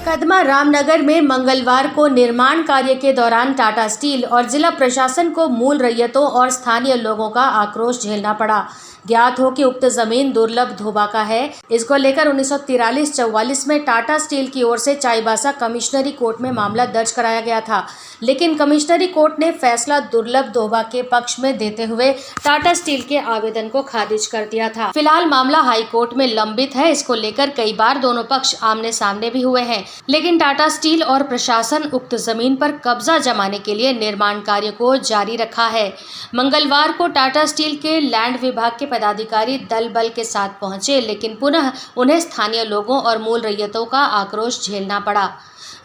मुकदमा रामनगर में मंगलवार को निर्माण कार्य के दौरान टाटा स्टील और जिला प्रशासन को मूल रैयतों और स्थानीय लोगों का आक्रोश झेलना पड़ा। ज्ञात हो कि उक्त जमीन दुर्लभ धोबा का है। इसको लेकर 1943-44 में टाटा स्टील की ओर से चाईबासा कमिश्नरी कोर्ट में मामला दर्ज कराया गया था, लेकिन कमिश्नरी कोर्ट ने फैसला दुर्लभ धोबा के पक्ष में देते हुए टाटा स्टील के आवेदन को खारिज कर दिया था। फिलहाल मामला हाई कोर्ट में लंबित है। इसको लेकर कई बार दोनों पक्ष आमने सामने भी हुए हैं, लेकिन टाटा स्टील और प्रशासन उक्त जमीन पर कब्जा जमाने के लिए निर्माण कार्य को जारी रखा है। मंगलवार को टाटा स्टील के लैंड विभाग के पदाधिकारी दल बल के साथ पहुंचे, लेकिन पुनः उन्हें स्थानीय लोगों और मूल रैयतों का आक्रोश झेलना पड़ा।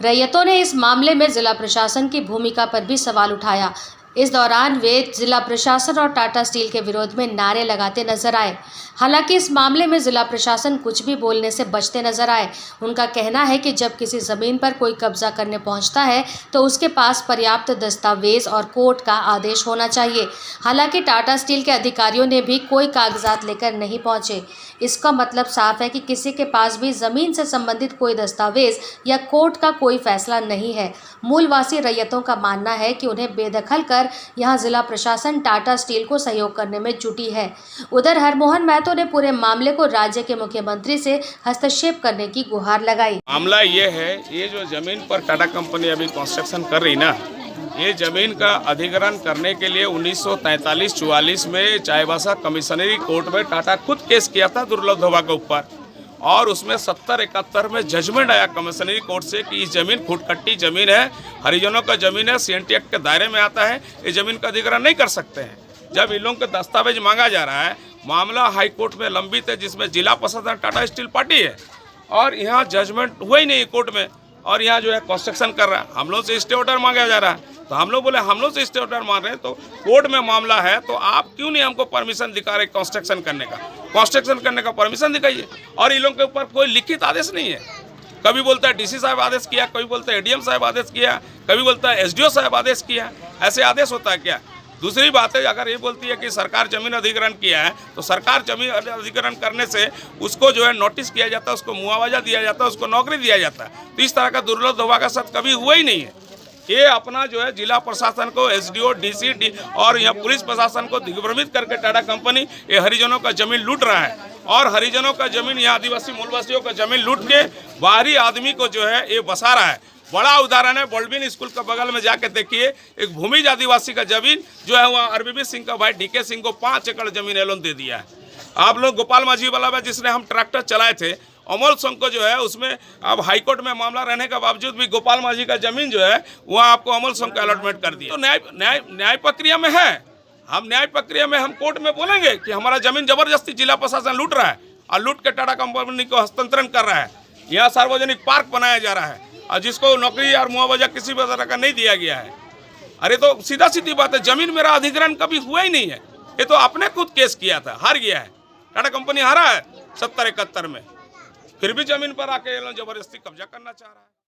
रैयतों ने इस मामले में जिला प्रशासन की भूमिका पर भी सवाल उठाया। इस दौरान वे जिला प्रशासन और टाटा स्टील के विरोध में नारे लगाते नजर आए। हालांकि इस मामले में जिला प्रशासन कुछ भी बोलने से बचते नजर आए। उनका कहना है कि जब किसी जमीन पर कोई कब्जा करने पहुंचता है तो उसके पास पर्याप्त दस्तावेज और कोर्ट का आदेश होना चाहिए। हालांकि टाटा स्टील के अधिकारियों ने भी कोई कागजात लेकर नहीं पहुंचे। इसका मतलब साफ है कि किसी के पास भी जमीन से संबंधित कोई दस्तावेज या कोर्ट का कोई फैसला नहीं है। मूलवासी रैयतों का मानना है कि उन्हें बेदखल कर यहां जिला प्रशासन टाटा स्टील को सहयोग करने में जुटी है। उधर हरमोहन महतो ने पूरे मामले को राज्य के मुख्यमंत्री से हस्तक्षेप करने की गुहार लगाई। मामला ये है, ये जो जमीन पर टाटा कंपनी अभी कंस्ट्रक्शन कर रही ना, ये जमीन का अधिग्रहण करने के लिए 1943-44 में चाईबासा कमिश्नरी कोर्ट में टाटा खुद केस किया था दुर्लभ धोबा के ऊपर, और उसमें 70-71 में जजमेंट आया कमिश्नरी कोर्ट से कि इस जमीन खुदकट्टी जमीन है, हरिजनों का जमीन है, सीएनटी एक्ट के दायरे में आता है, इस जमीन का अधिग्रहण नहीं कर सकते हैं। जब इन लोगों के दस्तावेज मांगा जा रहा है, मामला हाई कोर्ट में लंबित है, जिसमें जिला प्रशासन टाटा स्टील पार्टी है, और यहाँ जजमेंट हुआ ही नहीं कोर्ट में, और यहाँ जो है कंस्ट्रक्शन कर रहा है। हम लोग से स्टे ऑर्डर मांगा जा रहा है, तो हम लोग बोले हम लोग से स्टे ऑर्डर मांग रहे हैं, तो कोर्ट में मामला है, तो आप क्यों नहीं हमको परमिशन दिखा रहे कंस्ट्रक्शन करने का? कंस्ट्रक्शन करने का परमिशन दिखाइए। और इन लोगों के ऊपर कोई लिखित आदेश नहीं है। कभी बोलता है डीसी साहब आदेश किया, कभी बोलता है एडीएम साहब आदेश किया, कभी बोलता है एसडीओ साहब आदेश किया। ऐसे आदेश होता है क्या? दूसरी बात है, अगर ये बोलती है कि सरकार जमीन अधिग्रहण किया है, तो सरकार जमीन अधिग्रहण करने से उसको जो है नोटिस किया जाता है, उसको मुआवजा दिया जाता है, उसको नौकरी दिया जाता है। तो इस तरह का दुर्लभ धोबा का साथ कभी हुआ ही नहीं है। ये अपना जो है जिला प्रशासन को, एसडीओ, डीसी और यहाँ पुलिस प्रशासन को दिग्भ्रमित करके टाटा कंपनी ये हरिजनों का जमीन लूट रहा है, और हरिजनों का जमीन, यहाँ आदिवासी मूलवासियों का जमीन लूट के बाहरी आदमी को जो है ये बसा रहा है। बड़ा उदाहरण है, बॉल्डविन स्कूल के बगल में जाके देखिए, एक भूमिज आदिवासी का जमीन जो है वहाँ आरबीबी सिंह का भाई डीके सिंह को 5 एकड़ जमीन एलोन दे दिया है। आप लोग गोपाल माझी वाला में जिसने हम ट्रैक्टर चलाए थे, अमोल सिंह को जो है उसमें अब हाईकोर्ट में मामला रहने के बावजूद भी गोपाल माझी का जमीन जो है वहाँ आपको अमोल सिंह का अलॉटमेंट कर दिया। तो न्याय प्रक्रिया में है, हम न्याय प्रक्रिया में हम कोर्ट में बोलेंगे कि हमारा जमीन जबरदस्ती जिला प्रशासन लूट रहा है, और लूट के टाटा कंपनी को हस्तांतरण कर रहा है। यहाँ सार्वजनिक पार्क बनाया जा रहा है, और जिसको नौकरी और मुआवजा किसी भी तरह का नहीं दिया गया है। अरे तो सीधा सीधी बात है, जमीन मेरा अधिग्रहण कभी हुआ ही नहीं है। ये तो आपने खुद केस किया था, हार गया है, टाटा कंपनी हारा है 70-71 में, फिर भी जमीन पर आके जबरदस्ती कब्जा करना चाह रहा है।